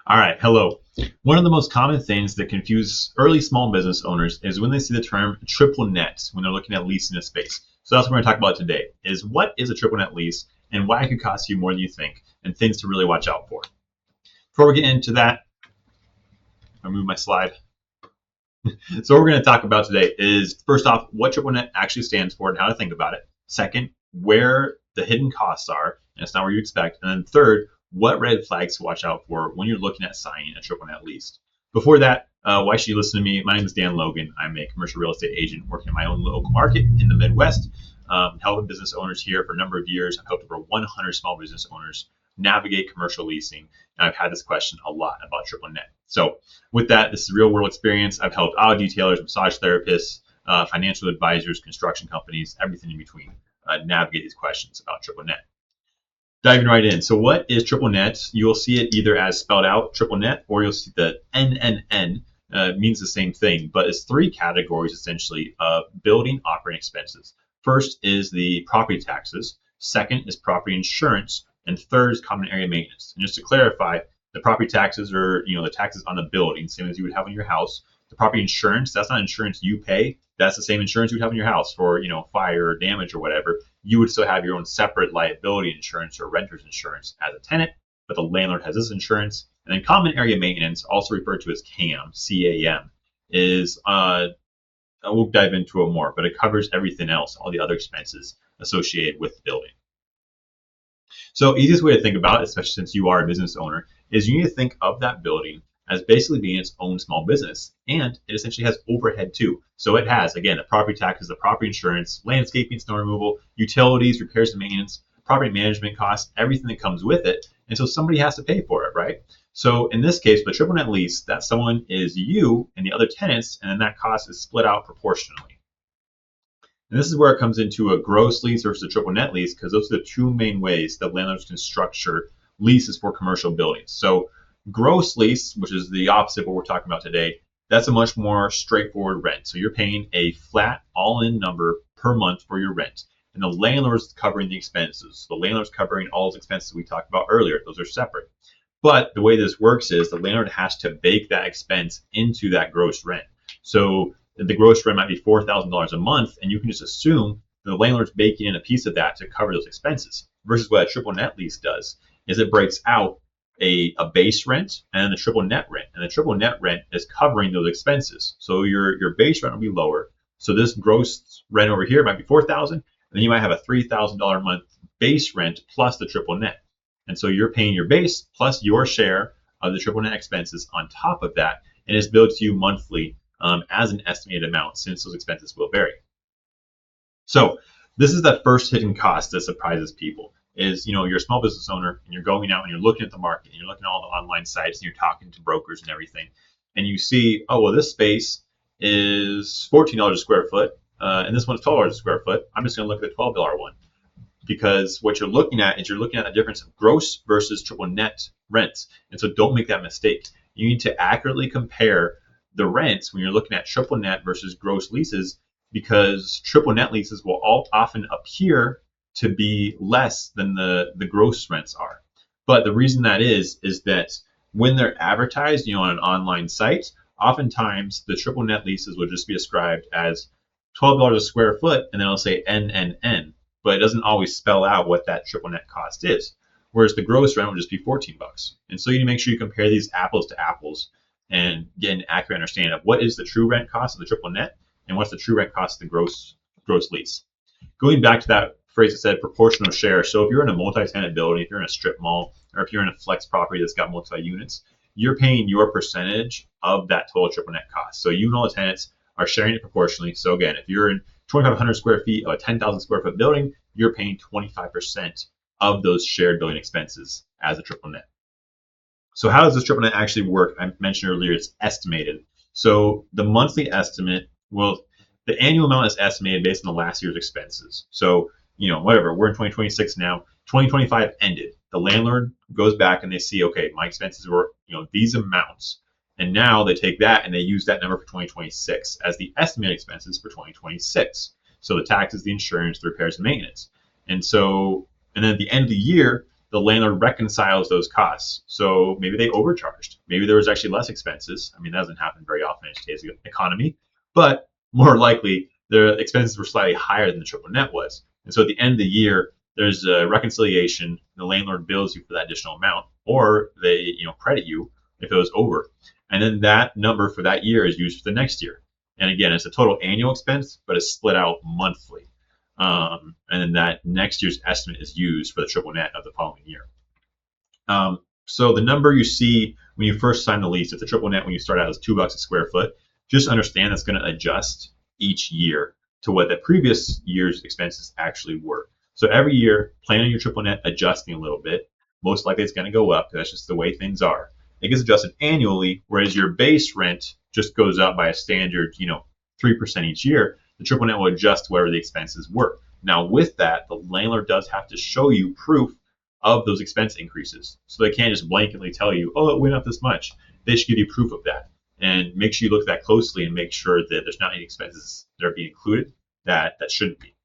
All right, hello. One of the most common things that confuse early small business owners is when they see the term triple net when they're looking at leasing a space. So that's what we're going to talk about today is what is a triple net lease and why it could cost you more than you think and things to really watch out for. Before we get into that, I'll move my slide. So what we're going to talk about today is first off, what triple net actually stands for and how to think about it. Second, where the hidden costs are, and it's not where you expect. And then third, what red flags to watch out for when you're looking at signing a triple net lease. Before that, why should you listen to me? My name is Dan Logan. I'm a commercial real estate agent working in my own local market in the Midwest, helping business owners here for a number of years. I've helped over 100 small business owners navigate commercial leasing. And I've had this question a lot about triple net. So with that, this is real world experience. I've helped auto detailers, massage therapists, financial advisors, construction companies, everything in between navigate these questions about triple net. Diving right in. So what is triple net? You'll see it either as spelled out triple net or you'll see the NNN means the same thing, but it's three categories essentially of building operating expenses. First is the property taxes. Second is property insurance. And third is common area maintenance. And just to clarify, the property taxes are, the taxes on the building, same as you would have on your house. The property insurance, that's not insurance you pay. That's the same insurance you would have in your house for, fire or damage or whatever. You would still have your own separate liability insurance or renter's insurance as a tenant, but the landlord has this insurance. And then common area maintenance, also referred to as CAM, C-A-M, is, we'll dive into it more, but it covers everything else, all the other expenses associated with the building. So easiest way to think about it, especially since you are a business owner, is you need to think of that building as basically being its own small business. And it essentially has overhead too. So it has, again, the property taxes, the property insurance, landscaping, snow removal, utilities, repairs and maintenance, property management costs, everything that comes with it. And so somebody has to pay for it, right? So in this case, the triple net lease, that someone is you and the other tenants, and then that cost is split out proportionally. And this is where it comes into a gross lease versus a triple net lease, because those are the two main ways that landlords can structure leases for commercial buildings. So gross lease, which is the opposite of what we're talking about today, that's a much more straightforward rent. So you're paying a flat all-in number per month for your rent. And the landlord's covering the expenses. The landlord's covering all those expenses we talked about earlier. Those are separate. But the way this works is the landlord has to bake that expense into that gross rent. So the gross rent might be $4,000 a month, and you can just assume the landlord's baking in a piece of that to cover those expenses. Versus what a triple net lease does is it breaks out a base rent and then the triple net rent. And the triple net rent is covering those expenses. So your base rent will be lower. So this gross rent over here might be $4,000, and then you might have a $3,000 a month base rent plus the triple net. And so you're paying your base plus your share of the triple net expenses on top of that, and it's billed to you monthly as an estimated amount, since those expenses will vary. So this is the first hidden cost that surprises people is, you're a small business owner and you're going out and you're looking at the market and you're looking at all the online sites and you're talking to brokers and everything. And you see, oh, well, this space is $14 a square foot and this one's $12 a square foot. I'm just going to look at the $12 one. Because what you're looking at is you're looking at the difference of gross versus triple net rents. And so don't make that mistake. You need to accurately compare the rents when you're looking at triple net versus gross leases, because triple net leases will often appear to be less than the gross rents are. But the reason that is that when they're advertised, on an online site, oftentimes the triple net leases will just be described as $12 a square foot, and then it'll say NNN, but it doesn't always spell out what that triple net cost is. Whereas the gross rent will just be $14. And so you need to make sure you compare these apples to apples and get an accurate understanding of what is the true rent cost of the triple net and what's the true rent cost of the gross lease. Going back to that phrase that said proportional share. So if you're in a multi-tenant building, if you're in a strip mall, or if you're in a flex property that's got multi-units, you're paying your percentage of that total triple net cost. So you and all the tenants are sharing it proportionally. So again, if you're in 2,500 square feet of a 10,000 square foot building, you're paying 25% of those shared building expenses as a triple net. So how does this triple net actually work? I mentioned earlier it's estimated. So the monthly estimate, well, the annual amount is estimated based on the last year's expenses. So, whatever, we're in 2026 now. 2025 ended. The landlord goes back and they see, okay, my expenses were, these amounts. And now they take that and they use that number for 2026 as the estimated expenses for 2026. So the taxes, the insurance, the repairs and maintenance. And then at the end of the year, the landlord reconciles those costs. So maybe they overcharged. Maybe there was actually less expenses. I mean, that doesn't happen very often in today's economy, but more likely the expenses were slightly higher than the triple net was. And so at the end of the year, there's a reconciliation. The landlord bills you for that additional amount, or they, credit you if it was over. And then that number for that year is used for the next year. And again, it's a total annual expense, but it's split out monthly. And then that next year's estimate is used for the triple net of the following year. So the number you see when you first sign the lease, if the triple net when you start out is $2 a square foot, just understand that's going to adjust each year to what the previous year's expenses actually were. So every year, plan on your triple net adjusting a little bit. Most likely it's going to go up. That's just the way things are. It gets adjusted annually, whereas your base rent just goes up by a standard, 3% each year. The triple net will adjust to whatever the expenses were. Now, with that, the landlord does have to show you proof of those expense increases. So they can't just blanketly tell you, oh, it went up this much. They should give you proof of that. And make sure you look at that closely and make sure that there's not any expenses that are being included that shouldn't be.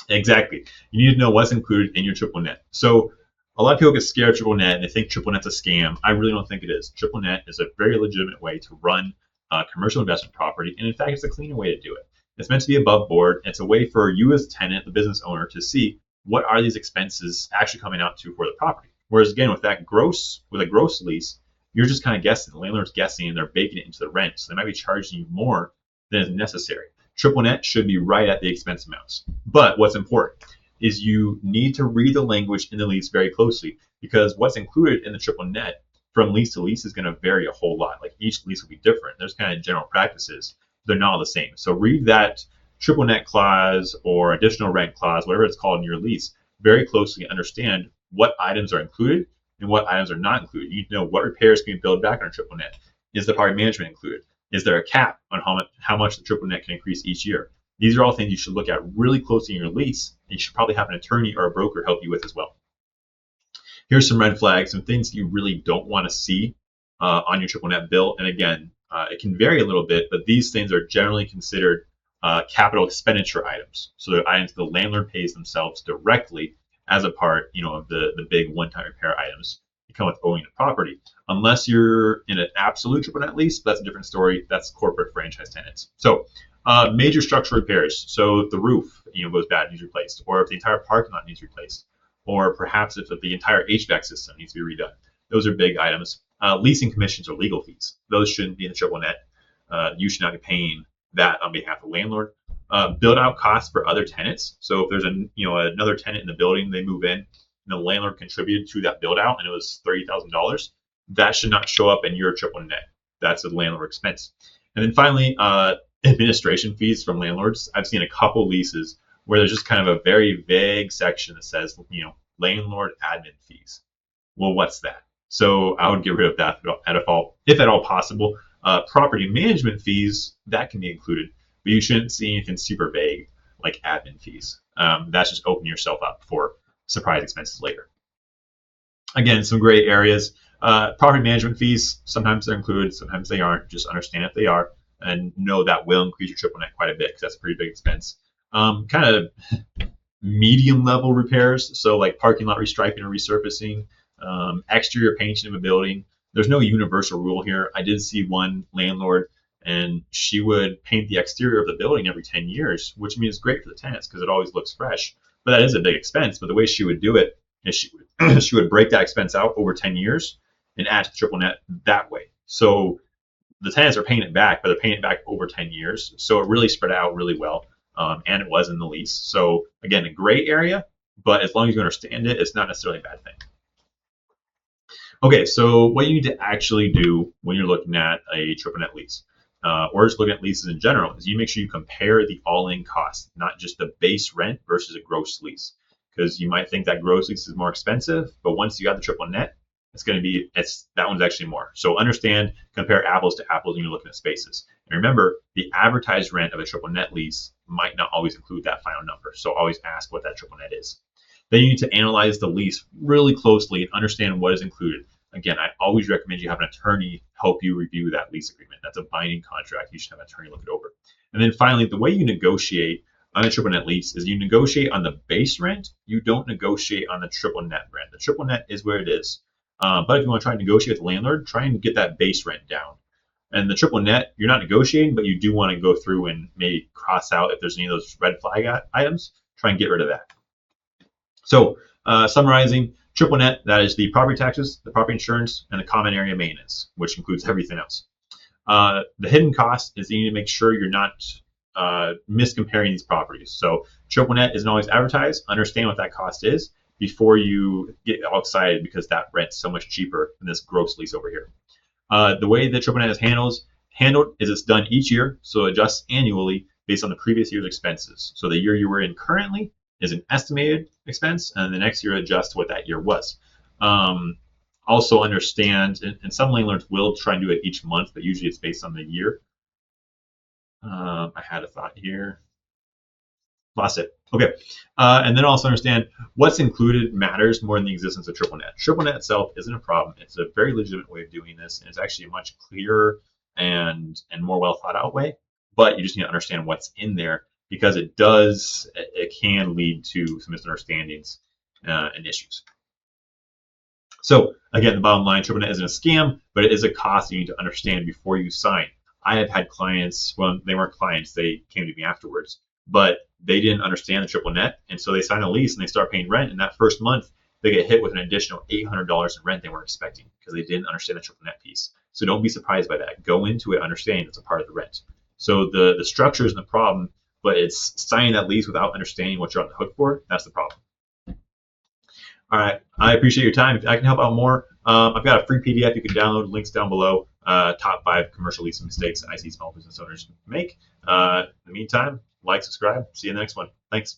Exactly. You need to know what's included in your triple net. So a lot of people get scared of triple net and they think triple net's a scam. I really don't think it is. Triple net is a very legitimate way to run a commercial investment property. And in fact, it's a cleaner way to do it. It's meant to be above board. It's a way for you as tenant, the business owner, to see what are these expenses actually coming out to for the property. Whereas again, with a gross lease, you're just kind of guessing. The landlord's guessing and they're baking it into the rent. So they might be charging you more than is necessary. Triple net should be right at the expense amounts. But what's important is you need to read the language in the lease very closely, because what's included in the triple net from lease to lease is going to vary a whole lot. Like each lease will be different. There's kind of general practices. They're not all the same. So read that triple net clause or additional rent clause, whatever it's called in your lease, very closely. Understand what items are included and what items are not included. You need to know what repairs can be billed back on a triple net. Is the property management included? Is there a cap on how much the triple net can increase each year? These are all things you should look at really closely in your lease, and you should probably have an attorney or a broker help you with as well. Here's some red flags, some things that you really don't want to see on your triple net bill. And again, it can vary a little bit, but these things are generally considered capital expenditure items. So they're items the landlord pays themselves directly as a part, of the big one-time repair items that come with owning the property. Unless you're in an absolute triple net lease, but that's a different story. That's corporate franchise tenants. So major structural repairs. So if the roof, goes bad, needs replaced, or if the entire parking lot needs replaced, or perhaps if the entire HVAC system needs to be redone. Those are big items. Leasing commissions or legal fees. Those shouldn't be in the triple net. You should not be paying that on behalf of the landlord. Build out costs for other tenants. So if there's another tenant in the building, they move in, and the landlord contributed to that build out and it was $30,000, that should not show up in your triple net. That's a landlord expense. And then finally, administration fees from landlords. I've seen a couple leases where there's just kind of a very vague section that says, landlord admin fees. Well, what's that? So I would get rid of that if at all possible. Property management fees, that can be included, but you shouldn't see anything super vague like admin fees. That's just opening yourself up for surprise expenses later. Again, some gray areas. Property management fees, sometimes they're included, sometimes they aren't. Just understand if they are and know that will increase your triple net quite a bit because that's a pretty big expense. Kind of medium level repairs, so like parking lot restriping or resurfacing, exterior painting of a building. There's no universal rule here. I did see one landlord and she would paint the exterior of the building every 10 years, which means great for the tenants because it always looks fresh. But that is a big expense. But the way she would do it is she would break that expense out over 10 years and add to the triple net that way. So the tenants are paying it back, but they're paying it back over 10 years. So it really spread out really well. And it was in the lease. So again, a gray area, but as long as you understand it, it's not necessarily a bad thing. Okay, so what you need to actually do when you're looking at a triple net lease, or just looking at leases in general, is you make sure you compare the all-in cost, not just the base rent versus a gross lease. Because you might think that gross lease is more expensive, but once you got the triple net, that one's actually more. So understand, compare apples to apples when you're looking at spaces. And remember, the advertised rent of a triple net lease might not always include that final number. So always ask what that triple net is. Then you need to analyze the lease really closely and understand what is included. Again, I always recommend you have an attorney help you review that lease agreement. That's a binding contract. You should have an attorney look it over. And then finally, the way you negotiate on a triple net lease is you negotiate on the base rent. You don't negotiate on the triple net rent. The triple net is where it is. But if you want to try and negotiate with the landlord, try and get that base rent down. And the triple net, you're not negotiating, but you do want to go through and maybe cross out if there's any of those red flag items. Try and get rid of that. So summarizing, triple net, that is the property taxes, the property insurance, and the common area maintenance, which includes everything else. The hidden cost is you need to make sure you're not miscomparing these properties. So triple net isn't always advertised. Understand what that cost is before you get all excited because that rent's so much cheaper than this gross lease over here. The way that triple net is handled is it's done each year, so it adjusts annually based on the previous year's expenses. So the year you were in currently is an estimated expense, and the next year adjusts what that year was. Also understand, and some landlords will try and do it each month, but usually it's based on the year. I had a thought here. Lost it. Okay. And then also understand what's included matters more than the existence of triple net. Triple net itself isn't a problem. It's a very legitimate way of doing this, and it's actually a much clearer and more well thought out way. But you just need to understand what's in there because it can lead to some misunderstandings and issues. So again, the bottom line, triple net isn't a scam, but it is a cost you need to understand before you sign. I have had clients, well, they weren't clients, they came to me afterwards, but they didn't understand the triple net, and so they sign a lease and they start paying rent, and that first month they get hit with an additional $800 in rent they weren't expecting because they didn't understand the triple net piece. So don't be surprised by that. Go into it understanding it's a part of the rent. So the structure isn't the problem, but it's signing that lease without understanding what you're on the hook for. That's the problem. All right, I appreciate your time. If I can help out more, I've got a free PDF you can download. Links down below. Top 5 commercial leasing mistakes I see small business owners make. In the meantime, like, subscribe. See you in the next one. Thanks.